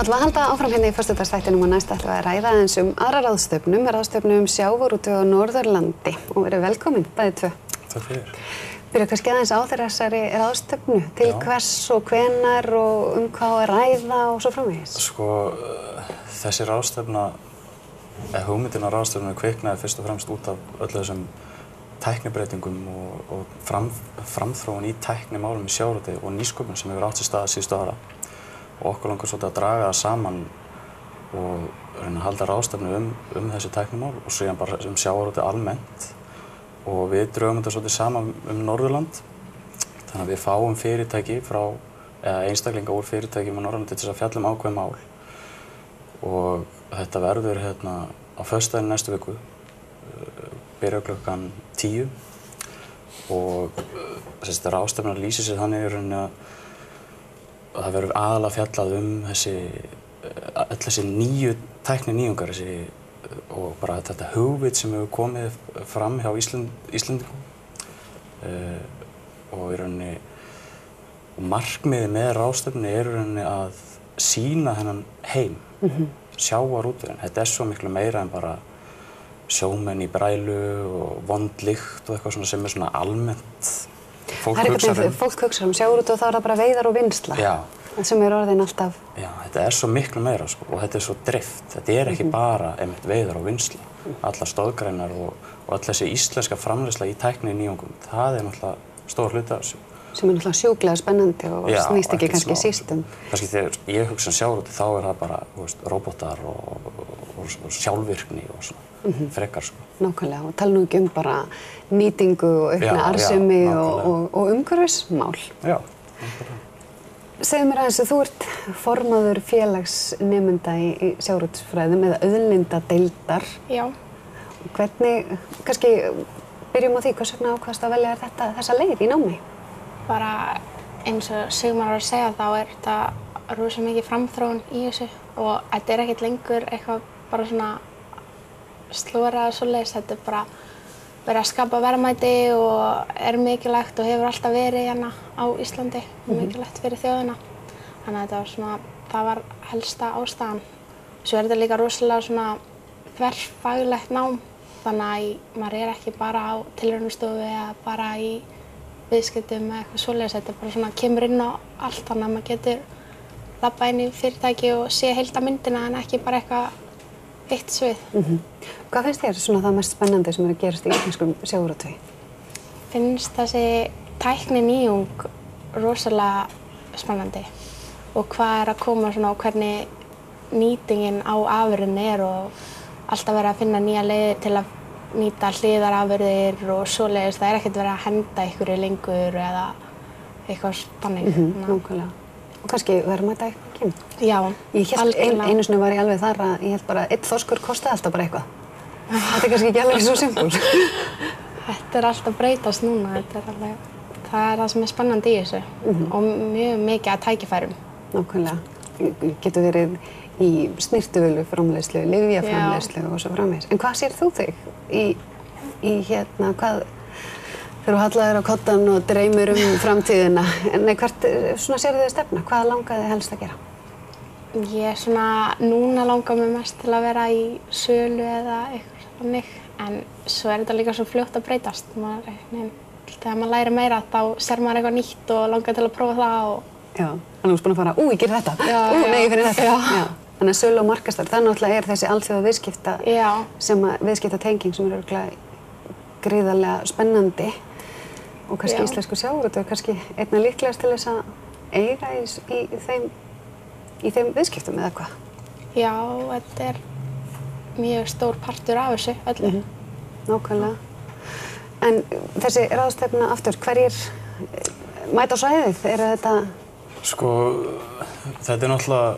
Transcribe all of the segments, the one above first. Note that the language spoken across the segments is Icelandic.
Ætlum að halda áfram hérna í föstudagsþættinum og næst ætlum við að ræða aðeins aðra ráðstefnu sjávarútveg á Norðurlandi og verið velkomin, bæði tvö. Takk fyrir. Byrja kannski aðeins á þessari ráðstefnu, til hvers og hvenær og hvað að ræða og svo framvegis. Sko, þessi ráðstefna, hugmyndin á ráðstefnunni kviknaði fyrst og fremst út af öllu þessum tæknibreytingum og framþróun í tæknimálum í sjávarútvegi og nýsköpun sem hefur átt sér stað síðustu ára. Og okkur langar svolítið að draga það saman og reyna að halda ráðstefnu þessi tæknimál og síðan bara sjávarútveg almennt. Og við drögum þetta svolítið saman Norðurland. Þannig að við fáum fyrirtæki eða einstaklinga úr fyrirtækjum á Norðurlandi til þess að fjalla ákveðin mál. Og þetta verður á föstudaginn næstu viku, byrja klukkan 10. Og þessi ráðstefna lýsir sér þannig í rauninni að það verður aðalega fjallað öll þessi nýju tækninýjungar og bara þetta hugvit sem hefur komið fram hjá Íslendingum. Og í rauninni markmiðið með ráðstefnunni í rauninni að sýna þennan heim, sjávarútveginn. Þetta svo miklu meira en bara sjómenn í brælu og vond lykt og eitthvað svona sem svona almennt. Fólk hugsar sjávarútveg og þá það bara veiðar og vinnsla. Já. Sem orðin alltaf. Já, þetta svo miklu meira sko, og þetta svo drift. Þetta ekki bara einmitt veiðar og vinnsla. Allar stóðgreinar og öll þessi íslenska framleiðsla í tækninýjungum, það náttúrulega stór hluti af þessu. Sem náttúrulega sjúklega spennandi og snýst ekki kannski síst Kannski þegar ég hugsa sjávarútveg þá það bara róbótar og sjálfvirkni og svona. Frekar sko. Nákvæmlega, og tala nú ekki bara nýtingu og aukna arðsemi og umhverfismál. Já, nákvæmlega. Segðu mér aðeins að þú ert formaður félagsnemenda í sjávarútvegsfræðum eða auðlindadeildar. Já. Hvernig, kannski byrjum á því, hvers vegna ákvaðstu að velja þessa leið í námi? Bara eins og Sigmar var að segja þá þetta rosa mikið framþróun í þessu og þetta ekkert lengur eitthvað bara svona slórað svoleiðis, þetta bara verið að skapa verðmæti og mikilvægt og hefur alltaf verið hérna á Íslandi og mikilvægt fyrir þjóðina. Þannig að það var helsta ástæðan. Svo þetta líka rosalega svona þverfaglegt nám, þannig að maður ekki bara á tilraunastofu eða bara í viðskiptum eða eitthvað svoleiðis. Þetta bara svona kemur inn á allt, þannig að maður getur labbað inn í fyrirtæki og sé heildarmyndina en ekki bara eitthvað eitt svið. Hvað finnst þér það mest spennandi sem að gerast í íslenskum sjávarútvegi? Finnst þessi tækninýjung rosalega spennandi og hvað að koma og hvernig nýtingin á afurðinni og alltaf verið að finna nýja leiðir til að nýta hliðarafurðir og svoleiðis. Það ekkert verið að henda einhverju lengur eða eitthvað þannig. Nákvæmlega. Og kannski verðmæta eitthvað kemur. Já, algjörlega. Einu sinni var ég alveg þar að ég held bara að einn þorskur kostaði alltaf bara eitthvað. Þetta kannski ekki alveg svo simpul. Þetta alltaf breytast núna. Það það sem spennandi í þessu og mjög mikið að tækifærum. Nákvæmlega. Getur verið í snyrtivöluframleiðslu, lyfjaframleiðslu og svo framvegis. En hvað sér þú þig í hvað þegar þú hallaðir á koddann og dreymir framtíðina? Nei, hvert sérðu þið stefna? Hvað langaði þið helst að gera? Ég núna langar mig mest til að vera í sölu eða eitthvað þannig, en svo þetta líka svo fljótt að breytast. Þegar maður lærir meira þá sér maður eitthvað nýtt og langar til að prófa það. Já, þannig að þú búin að fara, ég ger þetta, nei, ég fyrir þetta. Já. Þannig að sölu og markaðsstarf, það náttúrulega þessi alþjóða viðskiptatenging sem örugglega gríðarlega spennandi og kannski íslensku sjávarútveg kannski einna líklegast til þess að eiga í þeim viðskiptum eða hvað? Já, þetta mjög stór partur af þessu öllu. Nákvæmlega. En þessi ráðstefna aftur, hverjir mæta á svæðið? Þetta? Sko, þetta náttúrulega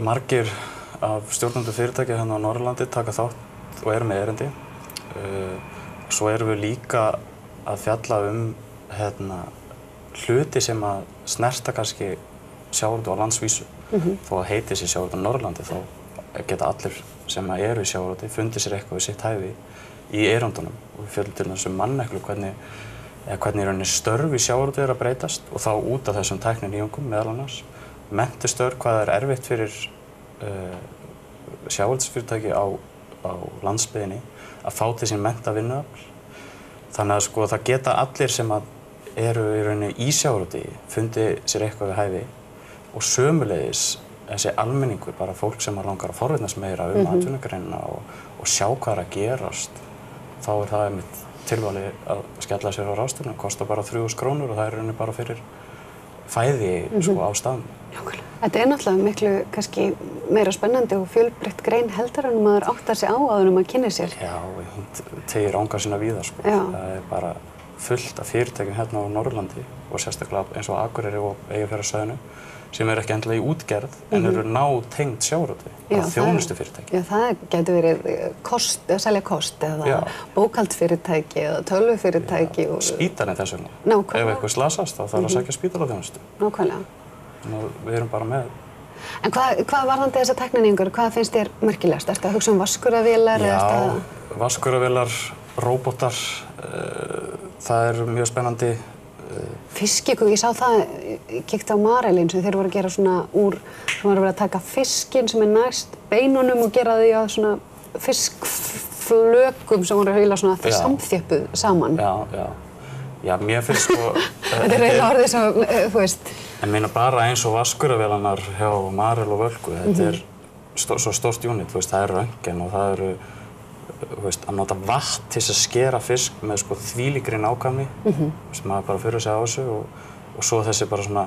margir af stjórnendum fyrirtækja hérna á Norðurlandi taka þátt og eru með erindi. Svo erum við líka að fjalla hluti sem að snerta kannski sjávarútveg á landsvísu. Þó að heiti sér sjávarútveg á Norðurlandi þá geta allir sem eru í sjávarútvegi fundið sér eitthvað við sitt hæfi í eyrandunum og við fjöllum til þessum manneklu hvernig í rauninni störf í sjávarútvegi að breytast og þá út af þessum tækninýjungum meðal annars menntustörf, hvað er erfitt fyrir sjávarútvegsfyrirtæki á landsbyggðinni að fá til sín mennta vinnuafl. Þannig að sko það geta allir sem að eru í rauninni í sjávarútvegi fundið sér eitthvað við hæfi og sömuleiðis þessi almenningur, bara fólk sem langar að forvitnast meira atvinnugreinina og sjá hvað er að gerast, þá er það einmitt tilvali að skella sér á ráðstefnu, kostar bara 3.000 krónur og það er í rauninni bara fyrir fæði sko á staðnum. Þetta er náttúrulega miklu kannski meira spennandi og fjölbreytt grein heldur en maður áttar sig á áður en maður kynnir sér. Já, hún tegir anga sína víða sko. Það er bara fullt af fyrirtækjum hérna á Norðurlandi og sérstaklega eins og Akureyri og Eyjafjarðarsvæðinu sem eru ekki endilega í útgerð en eru nátengd sjávarútvegi, bara þjónustufyrirtæki. Já, það getur verið að selja kost eða bókhaldsfyrirtæki eða tölvufyrirtæki. Spítalinn þess vegna. Nákvæmlega. Ef eitthvað slasast þá þarf að sækja spítalaþjónustu. Nákvæmlega. Þannig að við erum bara með. En hvað varðandi þessar tækningar, hvað finnst þér merkilegast? Ertu að hugsa vaskuravélar? Já, vaskuravélar, róbótar, það er mjög spennandi. Fiskikuk, ég sá það, ég kíkti á Marelín sem þeir voru að gera svona úr, sem var að vera að taka fiskinn sem er næst beinunum og gera því að svona fiskflökum sem voru að heila svona samþjöppuð saman. Já, mér finnst sko... Þetta er eiginlega orðið sem, þú veist. En meina bara eins og vaskuravélarnar hjá Marel og Völku, þetta er svo stórt unit, þú veist, það er röntgen og það eru, þú veist, að nota vatn til að skera fisk með sko þvílíkri nákvæmni, sem maður bara fyrir sig á þessu og svo þessi bara svona,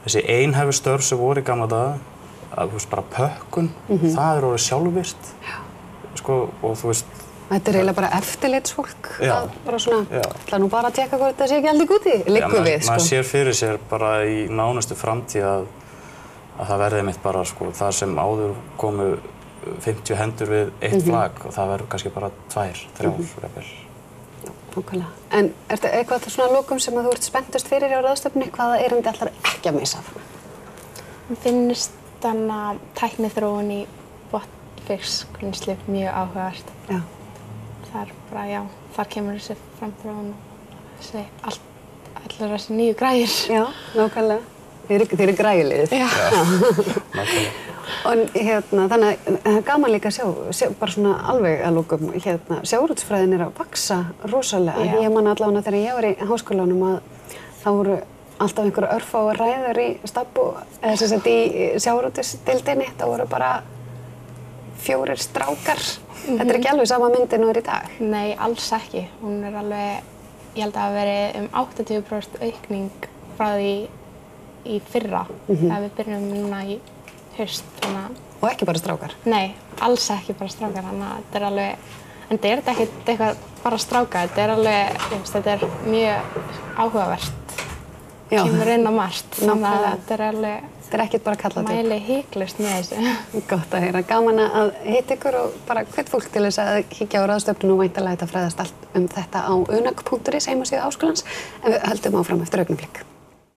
þessi einhæfu störf sem voru í gamla daga, að þú veist, bara pökkun, það er orðið sjálfvirkt, sko, og þú veist. Þetta er eiginlega bara eftirlitsfólk, bara svona, ætla nú bara að tékka hvort það sé ekki aldrei úti, liggur við, sko. Maður sér fyrir sér bara í nánustu framtíð að það verði einmitt bara, sko, það sem áður komu 50 hendur við eitt flak og það verður kannski bara 2, 3 jafnvel. Já, nákvæmlega. En er þetta eitthvað svona lokum sem að þú ert spenntust fyrir á ráðstefnunni? Hvaða erindi ætlar ekki að missa? Mér finnst þannig tækniþróun í botnfiskvinnslu mjög áhugavert. Já. Það er bara, já, þar kemur þessi framþróun og þessi allar þessi nýju græjur. Já, nákvæmlega. Þeir eru græjuliðið. Já. Nákvæmlega. Og þannig að það er gaman líka að sjá bara svona alveg að lokum, sjávarútvegsfræðin er að vaxa rosalega. Já. Ég man allavega þegar ég var í háskólanum að það voru alltaf einhverja örfáar ræður í stabbu, eða sem sagt í sjávarútvegsdeildinni, það voru bara 4 strákar. Þetta er ekki alveg sama myndin og er í dag. Nei, alls ekki. Hún er alveg, ég held að það hafi verið 80% aukning frá því í fyrra, þegar við byrjum núna í haust, þannig að... Og ekki bara strákar? Nei, alls ekki bara strákar, þannig að þetta er alveg... En þetta er ekkert eitthvað bara strákar, þetta er alveg, þetta er mjög áhugavert. Kemur inn á margt, þannig að þetta er alveg... Þetta er ekkert bara kallað upp. Mæli hiklaust með þessu. Gott að heyra. Gaman að hitta ykkur og bara hvet fólk til þess að kíkja á ráðstefnuna og væntanlega þetta fræðast allt um þetta á unak.is heimasíðu Háskólans. En við höldum áfram eftir augnablik.